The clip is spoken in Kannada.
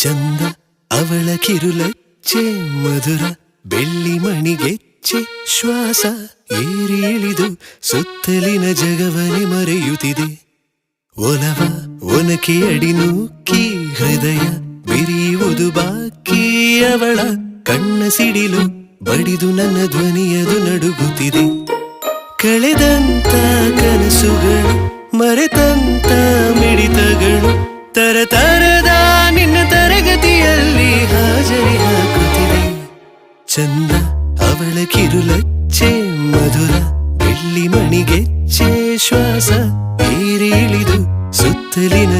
ಚಂದ ಅವಳ ಕಿರುಲಚ್ಚೆ ಮಧುರ ಬೆಳ್ಳಿ ಮಣಿಗೆಚ್ಚೆ ಶ್ವಾಸ ಏರಿ ಇಳಿದು ಸುತ್ತಲಿನ ಜಗವನೆ ಮರೆಯುತ್ತಿದೆ ಒಲವ ಒನಕೆ ಅಡಿ ನೂಕಿ ಹೃದಯ ಬಿರಿಯುವುದು ಬಾಕಿ ಅವಳ ಕಣ್ಣ ಸಿಡಿಲು ಬಡಿದು ನನ್ನ ಧ್ವನಿಯದು ನಡುಗುತ್ತಿದೆ ಕಳೆದಂತ ಕನಸುಗಳು ಮರೆತಂತ ಮಿಡಿತಗಳು ತರತರದ ನಿನ್ನ ತರಗತಿಯಲ್ಲಿ ಹಾಜರಿ ಹಾಕುತ್ತಿದೆ ಚಂದ ಅವಳ ಕಿರುಲಚ್ಚೆ ಮಧುರ ಬೆಳ್ಳಿ ಮಣಿಗೆಚ್ಚೆ ಶ್ವಾಸ ಏರಿ ಇಳಿದು ಸುತ್ತಲಿನ